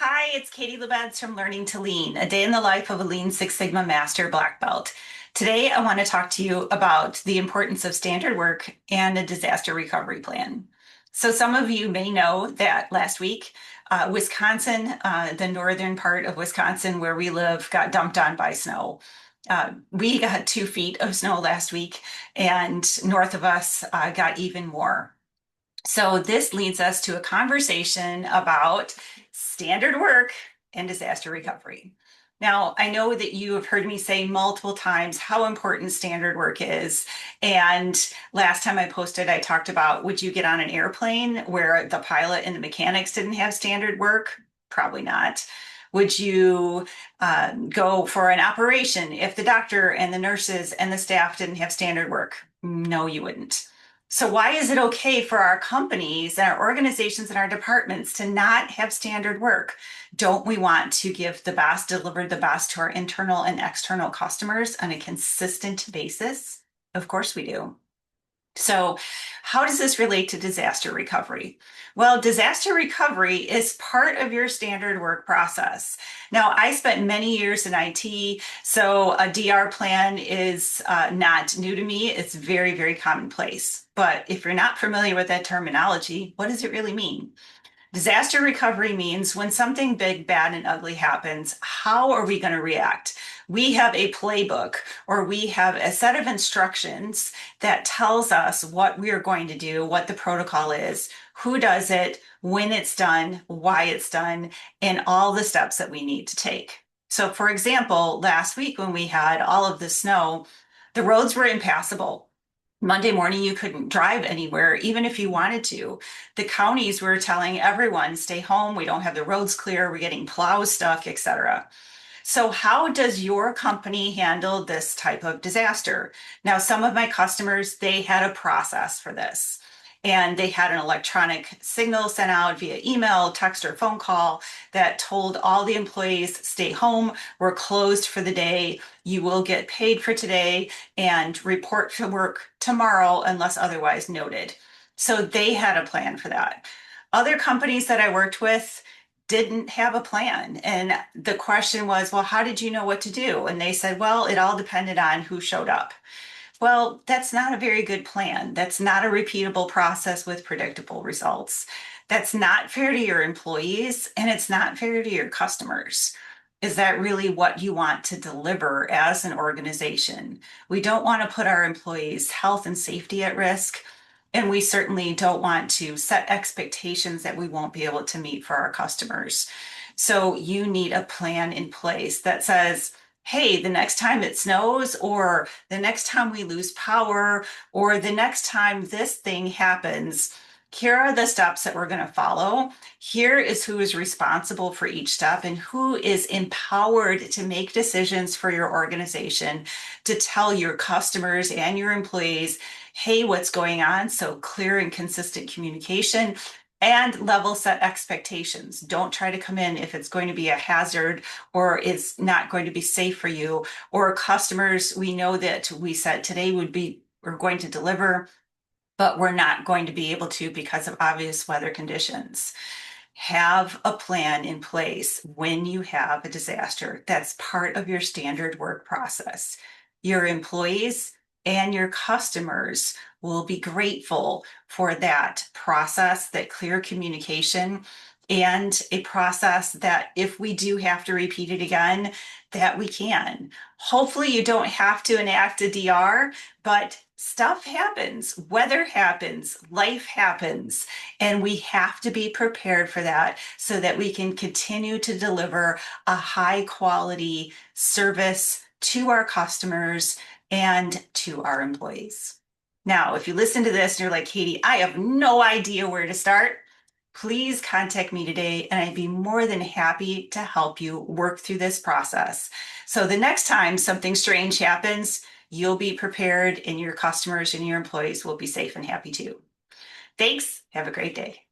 Hi, it's Katie Lubetz from Learning to Lean, a day in the life of a Lean Six Sigma Master Black Belt. Today, I want to talk to you about the importance of standard work and a disaster recovery plan. So some of you may know that last week, Wisconsin, the northern part of Wisconsin where we live, got dumped on by snow. We got 2 feet of snow last week, and north of us got even more. So this leads us to a conversation about standard work and disaster recovery. Now, I know that you have heard me say multiple times how important standard work is. And last time I posted, I talked about, would you get on an airplane where the pilot and the mechanics didn't have standard work? Probably not. Would you go for an operation if the doctor and the nurses and the staff didn't have standard work? No, you wouldn't. So why is it okay for our companies and our organizations and our departments to not have standard work? Don't we want to give the best, deliver the best to our internal and external customers on a consistent basis? Of course we do. So, how does this relate to disaster recovery? Well, disaster recovery is part of your standard work process. Now, I spent many years in IT, so a DR plan is not new to me. It's very, very commonplace. But if you're not familiar with that terminology, what does it really mean? Disaster recovery means when something big, bad, and ugly happens, how are we going to react? We have a playbook or we have a set of instructions that tells us what we are going to do, what the protocol is, who does it, when it's done, why it's done, and all the steps that we need to take. So, for example, last week when we had all of the snow, the roads were impassable. Monday morning, you couldn't drive anywhere, even if you wanted to. The counties were telling everyone, stay home, we don't have the roads clear, we're getting plows stuck, etc. So how does your company handle this type of disaster? Now, some of my customers, they had a process for this. And they had an electronic signal sent out via email, text, or phone call that told all the employees, stay home, we're closed for the day, you will get paid for today, and report to work tomorrow unless otherwise noted. So they had a plan for that. Other companies that I worked with didn't have a plan. And the question was, well, how did you know what to do? And they said, well, it all depended on who showed up. Well, that's not a very good plan. That's not a repeatable process with predictable results. That's not fair to your employees, and it's not fair to your customers. Is that really what you want to deliver as an organization? We don't want to put our employees' health and safety at risk, and we certainly don't want to set expectations that we won't be able to meet for our customers. So you need a plan in place that says, hey, the next time it snows, or the next time we lose power, or the next time this thing happens, here are the steps that we're going to follow. Here is who is responsible for each step and who is empowered to make decisions for your organization, to tell your customers and your employees, hey, what's going on? So clear and consistent communication and level set expectations. Don't try to come in if it's going to be a hazard or it's not going to be safe for you. Or customers, we know that we said today we're going to deliver, but we're not going to be able to because of obvious weather conditions. Have a plan in place when you have a disaster. That's part of your standard work process. Your employees and your customers will be grateful for that process, that clear communication, and a process that if we do have to repeat it again, that we can. Hopefully you don't have to enact a DR, but stuff happens, weather happens, life happens, and we have to be prepared for that so that we can continue to deliver a high quality service to our customers and to our employees. Now, if you listen to this and you're like, Katie, I have no idea where to start, please contact me today and I'd be more than happy to help you work through this process. So the next time something strange happens, you'll be prepared and your customers and your employees will be safe and happy too. Thanks. Have a great day.